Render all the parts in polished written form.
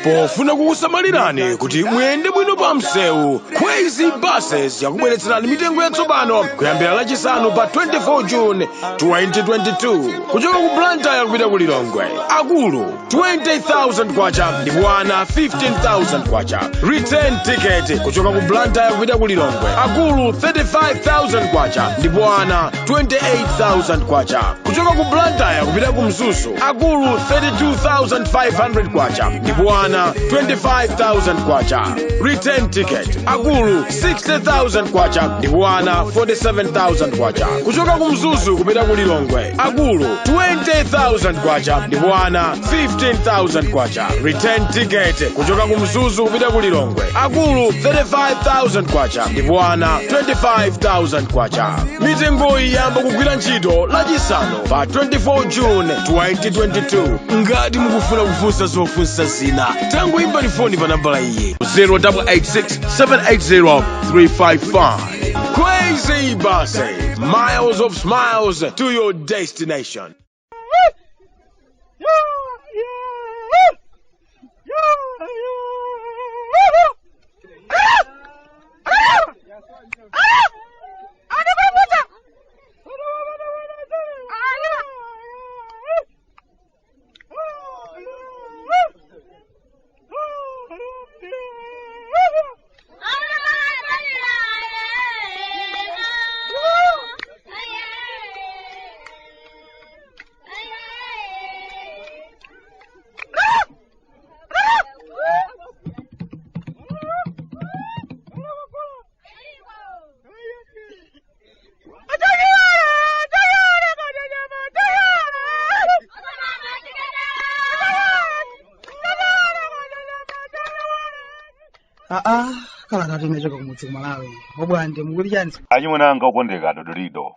Pofuna kukusamalirani kuti muyende bwino pa msewu, Crazy Buses yakubweretserani mitengo yatsopano kuyambira lachisanu pa 24 June 2022 kuchoka ku Blantyre kupita ku Lilongwe. Akulu 20,000 kwacha ndipo ana 15,000 kwacha. Return ticket kuchoka ku Blantyre kupita ku Lilongwe. Akulu 35,000 kwacha ndipo ana 28,000 kwacha. Kuchoka ku Blantyre kupita ku Mzuzu. Akulu 32,500 kwacha ndipo ana 25,000 kwacha. Return ticket. Akulu 60,000 kwacha ndipo ana 47,000 kwacha. Kuchoka ku Mzuzu kupita ku Lilongwe. Akulu 20,000 kwacha ndipo ana 15,000 kwacha. Return ticket. Kuchoka ku Mzuzu kupita ku Lilongwe. Akulu 35,000 kwacha ndipo ana 25,000 kwacha. Mitengo iyamba kugwira ntchito lachisanu pa 24 June 2022. Ngati mukufuna kufunsa zofunsa zina, tangoimbani foni pa nambala iyi 0886-780-355. Crazy Buses, miles of smiles to your destination. Kalata timechoka kumudzi kumalawi. Bwande mukuli chani? Achimwenanga ukondeka dodolido.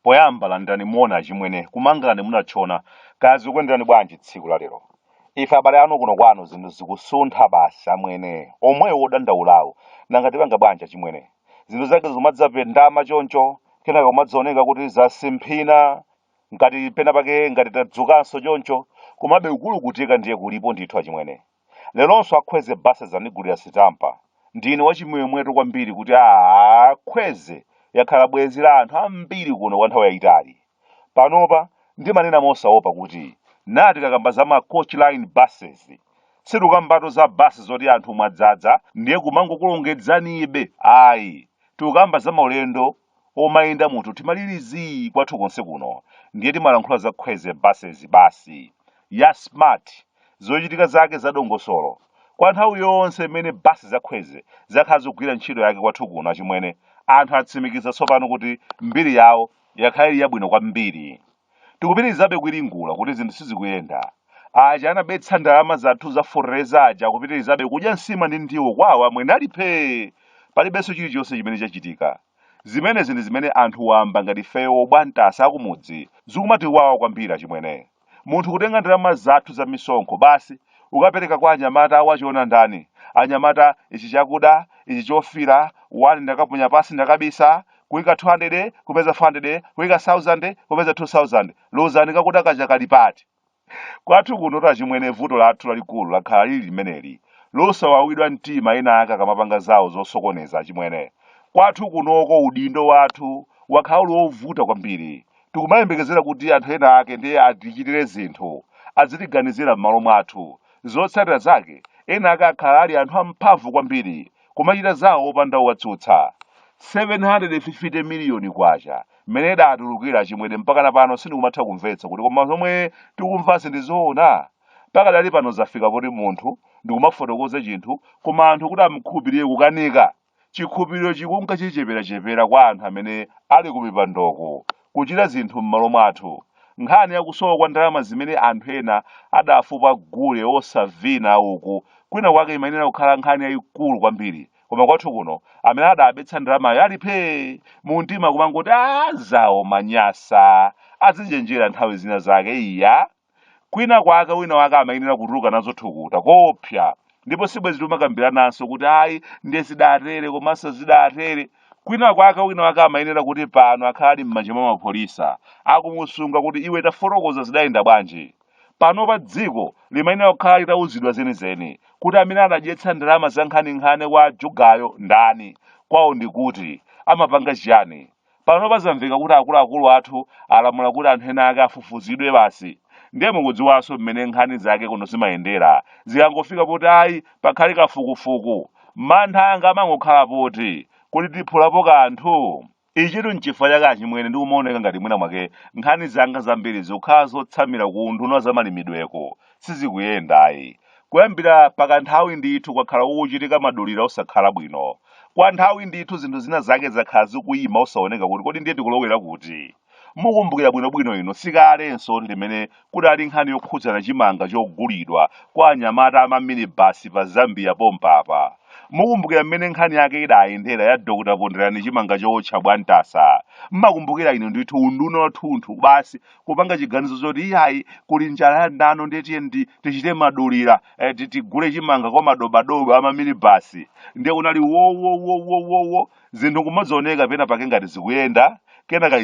Poyamba landani muona achimwene kumangani munachona kazi ukwenderani bwanji tsiku la lero. Ife abale anu kuno kwanu zinthu zikusuntha basi amwene omwewo odandaulawo nangati banga bwanji achimwene. Zinthu zake zimadzape ndama choncho kenaka umadzioneka kuti zasimphina ngati penapake ngati tadzukanso choncho kumabe ukulu kutika ndiye kulipo ndithu achimwene. Leronso akhweze basa zanigulira sitampa. Ndine wachimwemwetu kwambiri kuti akhweze yakhala bwezi la anthu ambiri kuno kwa nthawi yayitali. Panopa ndimanena mosaopa kuti nati kakamba za ma coach line buses situkambatu za basi zoti anthu mwadzadza ndiye kumangokulongedzanibe ayi tukamba za maulendo omayenda munthu timalirizi kwathu konse kuno ndiye timalankhula za Crazy Buses basi ya smart zochitika zake zadongosolo kwa nthawi yonse imene basi zakhweze zakhala zikugwira ntchito yake kwathu kuno achimwene anthu atsimikiza tsopano kuti mbiri yawo yakhala ili yabwino kwambiri. Tikupitirizabe kuyiringula kuti zinthu sizikuyenda. Aja anabetsa ndalama zathu za foreza aja kupitirizabe kudya nsima ndi ndiwo kwawo amwene alipe palibenso chilichonse chimene chachitika. Zimenezi ndi zimene anthu wamba ngati fewo bwantasa akumudzi zikumatiwawa kwambiri achimwene. Munthu kutenga ndalama zathu za misonkho basi ukapereka kwa anyamata wachiona ndani. Anyamata ichi chakuda, ichi chofira, wani ndakapunya pasi ndakabisa, kuika 200, kupeza 400, kuika 1000, kupeza 2000, lozani kakuda kaja kalipati. Kwathu kuno tachimwene vuto lathu lalikulu lakhala lili limeneli. Losawawidwa mtima ena aka kamapanga zawo zosokoneza achimwene. Kwathu kunoko udindo wathu wakhala wovuta kwambiri. Tikumayembekezera kuti anthu ena ake ndiye atichitire zinthu azitiganizira m'malo mwathu. Zotsatira zake ena ake akhala ali anthu amphamvu kwambiri kumachita zawo opanda watsutsa. 750 miliyoni kwacha mmene atulukira achimwene mpaka na pano sindikumatha kumvetsa kuti koma zomwe tikumvase ndi zoona. Mpaka dali pano zafika kuti munthu ndikumafotokoza chinthu koma anthu kuti amkhupirire kukanika. Chikhupiriro chikunka chichepera kwa anthu amene ali kumipandoko kuchita zinthu m'malo mwathu. Nkhani yakusowa kwa ndalama zimene anthu ena adafupa gule osavina uku kwina kwake imayenera kukhala nkhani yayikulu kwambiri. Koma kwathu kuno amene adabetsa ndalama yalipe muntima kumangoti zawo manyasa azinjenjera nthawi zina zake iya. Kwina kwake wina wake amayenera kutuluka nazo thukuta kopya ndipo sibwezi timakambiranaso kuti ayi ndiye zidatere komanso zidatere. Kwina kwake wina wake amayenera kuti pano akhali m'manja mwa mapolisa akumusunga kuti iwe tafotokoza zidayenda bwanji. pano pa dziko limayenera kukhala litauzidwa zenizeni kuti amene anadyetsa ndalama za nkhaninkhani kwa Jugayo ndani, kwawo ndikuti amapanga chiyani. Pano pazamveka kuti akuluakulu athu alamula kuti anthu ena ake afufuzidwe basi. Ndiye mukudziwanso mmene nkhani zake kuno zimayendera, zikangofika poti ayi pakhale kafukufuku mantha anga amangokhala poti kuti tiphulapo kanthu. Ichitu nchifukwa chake achimwene ndikumaoneka ngati mwina mwake nkhani zanga zambiri zokhala zotsamira ku nduna zamalimidweko sizikuyendayi. Kuyambira pakanthawi ndithu kwakhala ukuchitika maduliro osakhala bwino, kwa nthawi ndithu zinthu zina zake zakhala zikuyima osaoneka kuti kodi ndiye tikulowera kuti. Mukumbukira bwinobwino ino sikalenso limene kudali nkhani yokhudzana chimanga chogulidwa kwa anyamata amaminibasi pa Zambia pompapa. Mukumbukira mmene nkhani yake idayendera ya Dr. Ponderani chimanga chotcha Bwantasa. Mmakumbukira ino ndithu unduna wathunthu basi kupanga chiganizo choti iyayi kuli njala ya ndano ndiye tichite madulira tigule chimanga kwa madobadoba amaminibasi. Ndiye kunali wo zinthu kumazooneka penapake ngati zikuyenda kenaka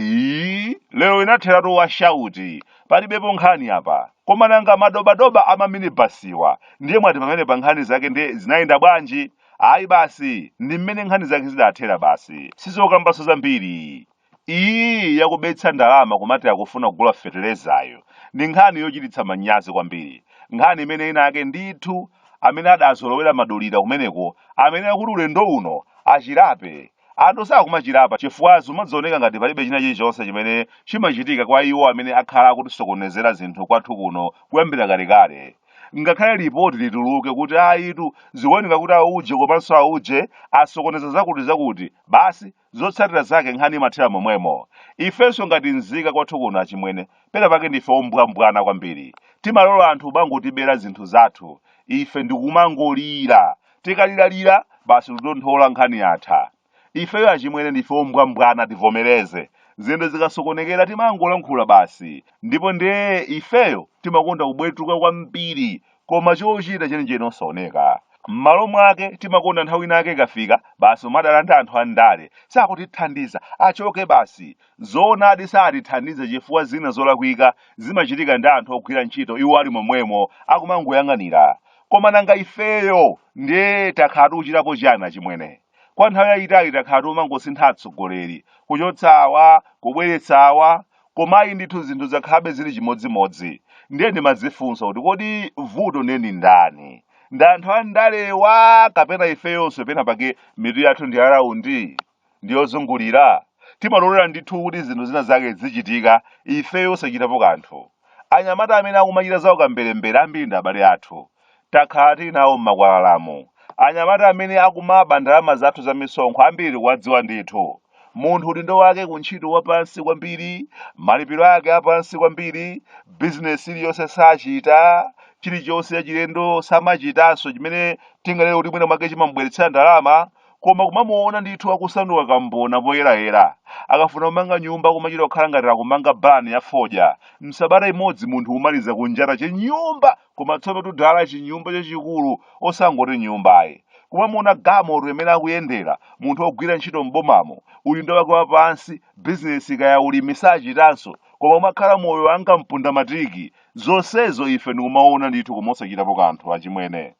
lero inatheratu washauti palibepo nkhani apa. Koma nanga madobadoba amaminibasiwa ndiye mwati pamene pa nkhani zake ndiye zinayenda bwanji? Ayi basi ndi mmene nkhani zake zidathera basi, sizokambaso zambiri. Iyi yakubetsa ndalama kumati akufuna kugula fertilizayo ndi nkhani yochititsa manyazi kwambiri. Nkhani imene ina ake ndithu amene adazolowera madulira kumeneko amene akuti ulendo uno achirape. Anthu sakumachirapa chifukwa zimazooneka ngati palibe china chilichonse chimene chimachitika kwa iwo amene akhala akutisokonezera zinthu kwathu kuno kuyambira kalekale. Ngakhale ripoti lituluke kuti ayitu zikuoneka kuti auje komanso auje asokoneza zakuti basi zotsatira zake nkhani imathera momwemo. Ifenso ngati nzika kwathu kuno achimwene penapake ndife ombwambwana kwambiri. Timalola anthu bangotibera zinthu zathu, ife ndikumangolira, tikaliralira basi kutonthola nkhani yatha. Ifeyo achimwene ndife ombwambwana tivomereze, zinthu zikasokonekera timangolankhula basi, ndipo ndiye ifeyo timakonda kubwetuka kwambiri koma chochita chenicheni osaoneka. M'malo mwake timakonda nthawi inake ikafika basi umadalanda anthu andale sakutithandiza achoke basi. Zoonadi satithandiza chifukwa zina zolakwika zimachitika ndi anthu ogwira ntchito iwo ali momwemo akumangoyang'anira. Koma nanga ifeyo ndiye takhala tikuchitapo chiyani achimwene? Kwa nthawi yayitali takhala tumangosintha atsogoleri, kuchotsawa kubweretsawa, komayi ndithu zinthu zakhalabe zili chimodzimodzi. Ndiye ndimadzifunsa kuti kodi vuto ndiye ndi ndani? Ndi anthu andalewa kapena ifeyonso penapake mitu yathu ndi araundi ndiyozungulira? Timalolera ndithu kuti zinthu zina zake zichitika ifeyo osachitapo kanthu. Anyamata amene akumachita zawo kamberembere ambiri ndi abale athu, takhala tinawo m'makwalalamu. Anyamata amene akumaba ndalama zathu za misonkho ambiri kuwadziwa ndithu. Munthu udindo wake kuntchito wapansi kwambiri, malipiro ake apansi kwambiri, bizinesi iliyonse sachita, chilichonse chachilendo samachitanso chimene tingalero kuti mwina mwake chimamubweretsera ndalama. Koma kumamuona ndithu akusanduka kambona poyerayera, akafuna kumanga nyumba kumachita kukhala ngati akumanga bani ya fodya. Msabata imodzi munthu umaliza kunjata chinyumba, koma tsono tudala chinyumba chachikulu osangoti nyumbayi. Kumamuona gamoto imene akuyendera munthu ogwira ntchito m'bomamo, udindo wake wapansi, bizinesi kaya ulimi sachitanso, koma umakhala moyo ankampunda matiki. Zonsezo ife ndikumaona ndithu koma osachitapo kanthu achimwene.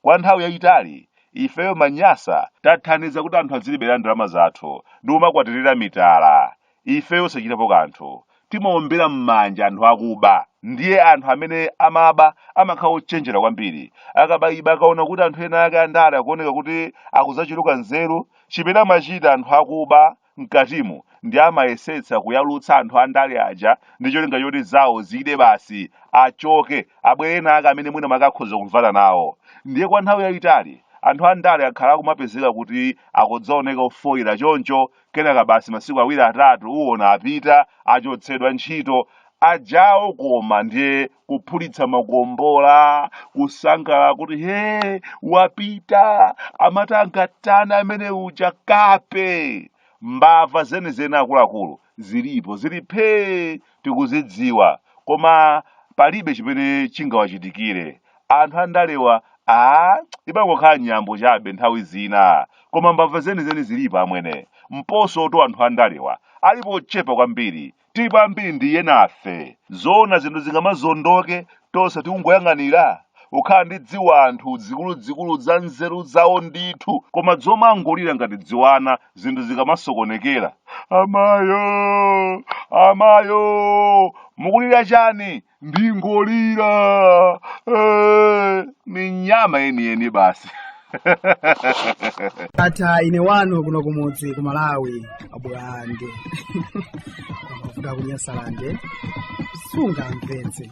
Kwa nthawi yayitali ifeyo manyasa tathandiza kuti anthu azilibera ndalama zathu ndi kumakwatirira mitala. Ifeyo osachitapo kanthu, timaombera m'manja anthu akuba. Ndiye anthu amene amaba amakhala ochenjera kwambiri. Akabayiba akaona kuti anthu ena ake andale akuoneka kuti akuzachuluka nzeru, chimene amachita anthu akuba mkatimo ndi amayesetsa kuyalutsa anthu andale aja ndi cholinga choti zawo zide basi achoke abwere ena ake amene mwina makakhoza kumvana nawo. Ndiye kwa nthawi yayitali anthu andale akhala akumapezeka kuti akudzaoneka ofoyera choncho, kenaka basi masiku awiri atatu uwona apita achotsedwa ntchito. Ajawo koma ndiye kuphulitsa makombola, kusangalala kuti he wapita amatangatana amene uja kape. Mbava zenizeni akuluakulu zilipo, ziliphe tikuzidziwa, koma palibe chimene chingawachitikire. Anthu andalewa ibangokhala nyambo chabe nthawi zina, koma mbava zenizeni zilipo amwene. Mposo to anthu andalewa alipo chepa kwambiri, tilipo ambiri ndiye nafe. Zona zinthu zingamazondoke tonse tikungoyang'anira ukhala ndi dziwa anthu zikuluzikulu za nzeru zawo ndithu koma zomangolira ngati dziwana zinthu zikamasokonekera amayo mukulira chani ndingolira ni nyama yeniyeni basi. Ata ine wano kuno kumudzi ku Malawi Bwande amafuta kunyasalande sunga mpenzi.